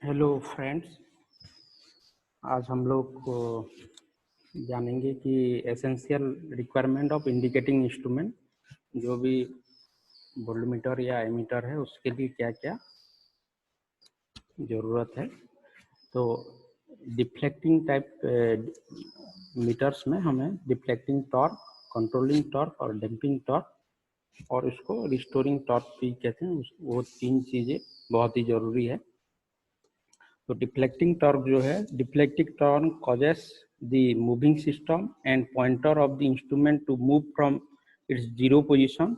Hello friends, आज हम लोग को जानेंगे कि essential requirement of indicating instrument, जो भी वोल्टमीटर या एमीटर है उसके लिए क्या क्या ज़रूरत है। तो डिफ्लेक्टिंग टाइप मीटर्स में हमें डिफ्लेक्टिंग टॉर्क, कंट्रोलिंग टॉर्क और डैम्पिंग टॉर्क और इसको रिस्टोरिंग टॉर्क भी कहते हैं। वो तीन चीज़ें बहुत ही ज़रूरी है। तो डिफ्लेक्टिंग टॉर्क जो है, deflecting torque causes the moving system and pointer of the instrument to move from its zero position.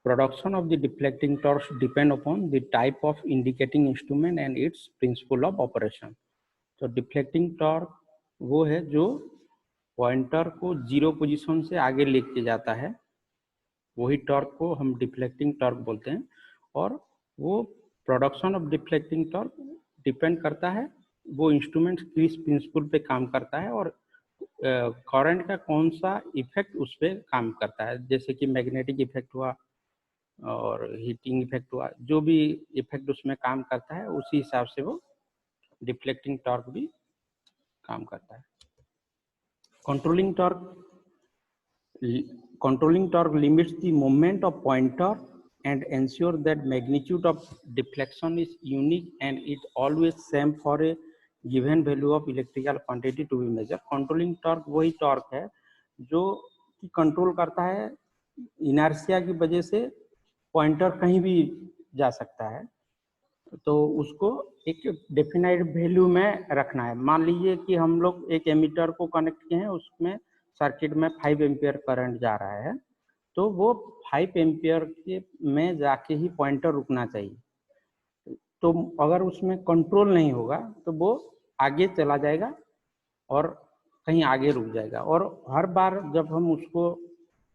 Production of the deflecting torques depend upon the type of indicating instrument and its principle of operation. तो deflecting torque वो है जो pointer को zero position से आगे लेके जाता है, वही टॉर्क को हम डिफ्लेक्टिंग टॉर्क बोलते हैं। और वो production of deflecting torque depend करता है, वो इंस्ट्रूमेंट किस प्रिंसिपल पे काम करता है और करंट का कौन सा इफेक्ट उस पर काम करता है। जैसे कि मैग्नेटिक इफेक्ट हुआ और हीटिंग इफेक्ट हुआ, जो भी इफेक्ट उसमें काम करता है उसी हिसाब से वो डिफ्लेक्टिंग टॉर्क भी काम करता है। Controlling torque limits the movement of pointer and ensure that magnitude of deflection is unique and it always same for a given value of electrical quantity to be measured. Controlling torque वही torque है जो कि control करता है inertia की वजह से pointer कहीं भी जा सकता है, तो उसको एक डेफिनाइट वैल्यू में रखना है। मान लीजिए कि हम लोग एक एमीटर को कनेक्ट किए हैं, उसमें सर्किट में 5 एम्पियर करंट जा रहा है, तो वो 5 एम्पियर के में जाके ही पॉइंटर रुकना चाहिए। तो अगर उसमें कंट्रोल नहीं होगा तो वो आगे चला जाएगा और कहीं आगे रुक जाएगा। और हर बार जब हम उसको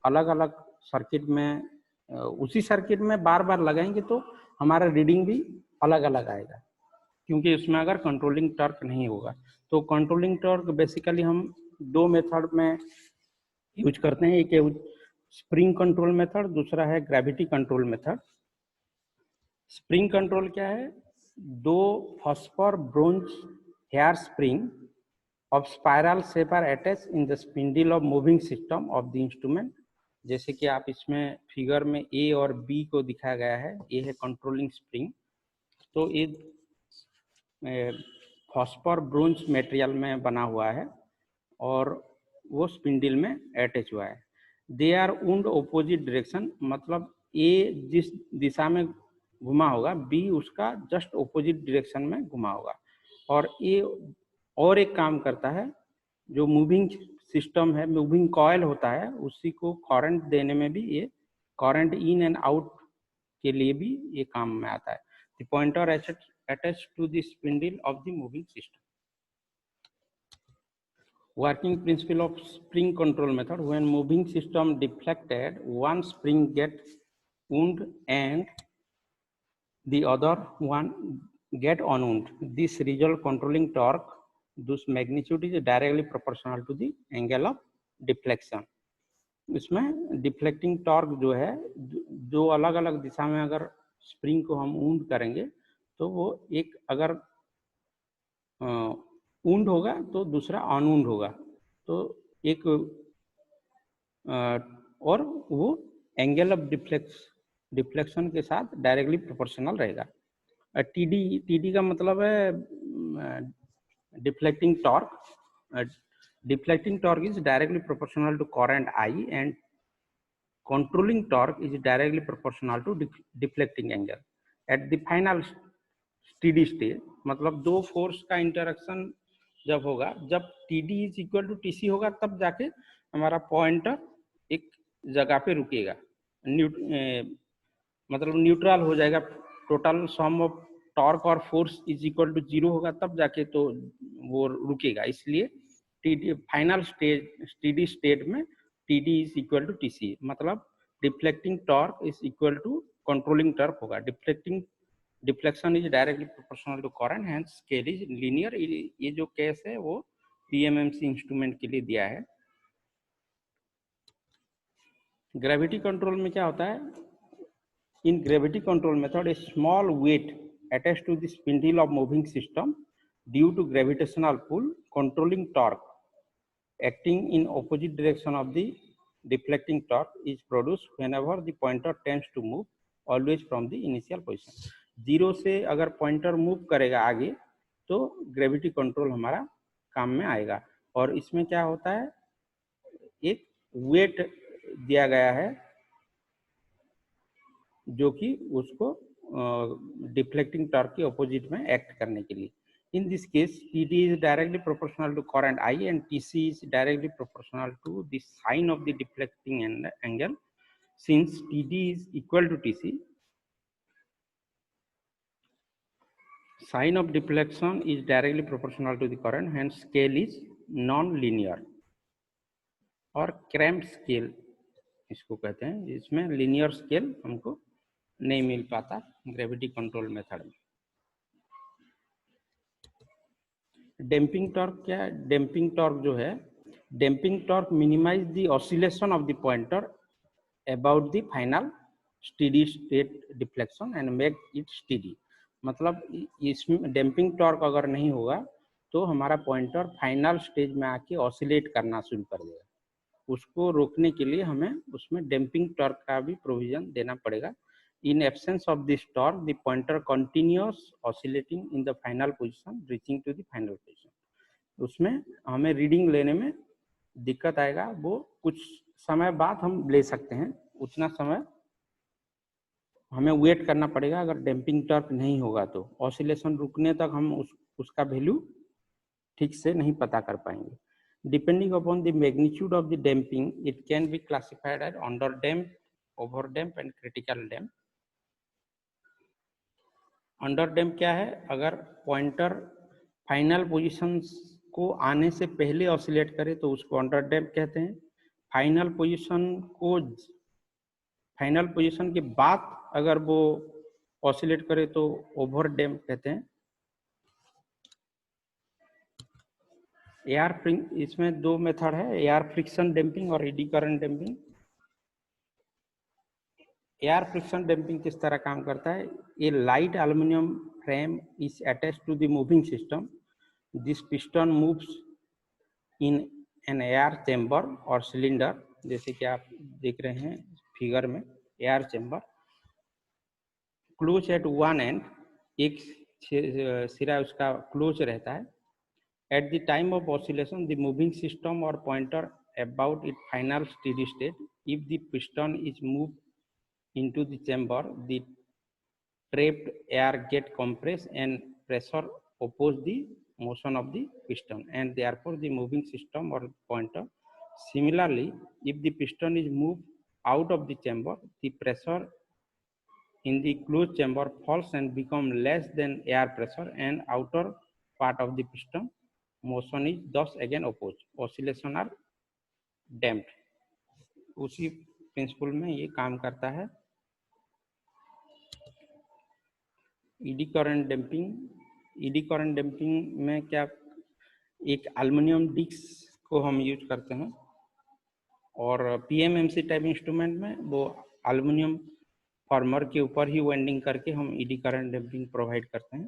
अलग अलग सर्किट में उसी सर्किट में बार बार लगाएंगे तो हमारा रीडिंग भी अलग अलग आएगा, क्योंकि उसमें अगर कंट्रोलिंग टॉर्क नहीं होगा। तो कंट्रोलिंग टॉर्क बेसिकली हम दो मेथड में यूज करते हैं। एक स्प्रिंग कंट्रोल मेथड, दूसरा है gravity control method. Spring control क्या है? दो phosphor bronze hair spring of spiral shape are attached in the spindle of moving system of the instrument. जैसे कि आप इसमें फिगर में ए और बी को दिखाया गया है। ए है कंट्रोलिंग स्प्रिंग, तो ये फॉस्फोर ब्रोंज मटेरियल में बना हुआ है और वो स्पिंडल में अटैच हुआ है। They are wound opposite direction, मतलब ए जिस दिशा में घुमा होगा, बी उसका जस्ट ऑपोजिट डायरेक्शन में घुमा होगा। और ये और एक काम करता है, जो मूविंग सिस्टम है, मूविंग कॉयल होता है, उसी को करंट देने में भी ये करंट इन एंड आउट के लिए भी ये काम में आता है। The pointer attached to the spindle of the moving system. Working principle of spring control method: when moving system deflected, one spring gets wound and the other one get unwound. This result controlling torque, whose magnitude is directly proportional to the angle of deflection. इसमें deflecting torque जो है, जो अलग अलग दिशा में अगर spring को हम वुंड करेंगे तो वो एक अगर वुंड होगा तो दूसरा अनवुंड होगा, तो एक और वो एंगल ऑफ डिफ्लेक्शन के साथ डायरेक्टली प्रोपोर्शनल रहेगा। टीडी का मतलब है deflecting torque. Deflecting torque is directly proportional to current I and controlling torque is directly proportional to deflecting angle at the final steady state। मतलब दो फोर्स का interaction जब होगा, जब TD is equal to TC होगा, तब जाके हमारा पॉइंटर एक जगह पे रुकेगा, मतलब न्यूट्रल हो जाएगा। टोटल सम ऑफ टॉर्क और फोर्स इज इक्वल टू 0 होगा, तब जाके तो वो रुकेगा। इसलिए TD फाइनल स्टेडी स्टेट में TD is equal to TC, मतलब deflecting torque is equal to controlling torque होगा। Deflection is directly proportional to current, hence scale is linear. ये जो केस है वो PMMC इंस्ट्रूमेंट के लिए दिया है। ग्रेविटी कंट्रोल में क्या होता है? In gravity control method, a small weight attached to the spindle of moving system due to gravitational pull, controlling torque acting in opposite direction of the deflecting torque is produced whenever the pointer tends to move always from the initial position. 0 से अगर pointer move करेगा आगे तो gravity control हमारा काम में आएगा। और इसमें क्या होता है, एक वेट दिया गया है जो कि उसको डिफ्लेक्टिंग टॉर्क के ऑपोजिट में एक्ट करने के लिए। In this case, TD is directly proportional to current I and TC is directly proportional to the sine of the deflecting angle. Since TD is equal to TC, sine of deflection is directly proportional to the current, hence scale is non-linear और cramped scale इसको कहते हैं, इसमें linear scale हमको नहीं मिल पाता gravity control method में। डैम्पिंग टॉर्क क्या है? डैम्पिंग टॉर्क जो है, damping torque minimize the oscillation of the pointer about the final steady state deflection and make it steady. मतलब इसमें डैम्पिंग टॉर्क अगर नहीं होगा तो हमारा पॉइंटर फाइनल स्टेज में आके ऑसिलेट करना शुरू कर देगा। उसको रोकने के लिए हमें उसमें डैम्पिंग टॉर्क का भी प्रोविजन देना पड़ेगा। In absence of this torque, the pointer continues oscillating in the final position, reaching to the final position. उसमें हमें रीडिंग लेने में दिक्कत आएगा, वो कुछ समय बाद हम ले सकते हैं, उतना समय हमें वेट करना पड़ेगा। अगर डैम्पिंग टॉर्क नहीं होगा तो ऑसिलेशन रुकने तक हम उसका वैल्यू ठीक से नहीं पता कर पाएंगे। Depending upon the magnitude of the damping, it can be classified as under damped, over damped and critical damped. Under damp क्या है? अगर पॉइंटर फाइनल पोजीशन को आने से पहले ऑसिलेट करे तो उसको अंडर डैम्प कहते हैं। फाइनल पोजीशन के बाद अगर वो ऑसिलेट करे तो ओवर डैम्प कहते हैं। इसमें दो मेथड है, एयर फ्रिक्शन डैम्पिंग और eddy current damping. Air friction damping किस तरह काम करता है? A light aluminium frame is attached to the moving system. This piston moves in an air chamber और सिलेंडर, जैसे कि आप देख रहे हैं फिगर में, air chamber close at one end, एक सिरा उसका क्लोज रहता है। At the time of oscillation the moving system और pointer about it final steady state, if the piston is move into the chamber, the trapped air get compressed and pressure oppose the motion of the piston and therefore the moving system or pointer. Similarly, if the piston is moved out of the chamber, the pressure in the closed chamber falls and become less than air pressure and outer part of the piston motion is thus again opposed. Oscillation are damped. उसी principal में ये काम करता है। Eddy current damping में क्या, एक aluminium disc को हम यूज करते हैं और पीएमएमसी टाइप इंस्ट्रूमेंट में वो एल्युमिनियम फॉर्मर के ऊपर ही वेंडिंग करके हम ईडी करंट डैम्पिंग प्रोवाइड करते हैं।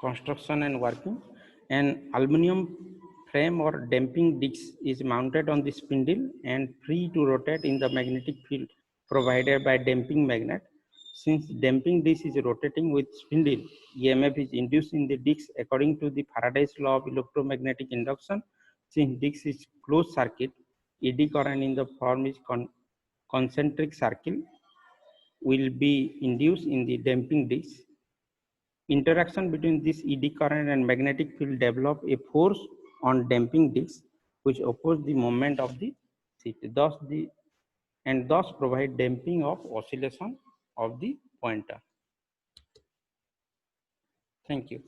Construction and working, an aluminium frame or damping disc is mounted on the spindle and free to rotate in the magnetic field provided by damping magnet. Since damping disc is rotating with spindle, EMF is induced in the disc according to the Faraday's law of electromagnetic induction. Since disc is closed circuit, eddy current in the form is concentric circle will be induced in the damping disc. Interaction between this eddy current and magnetic field develop a force on damping disc which oppose the moment of the seat, thus provide damping of oscillation of the pointer. Thank you.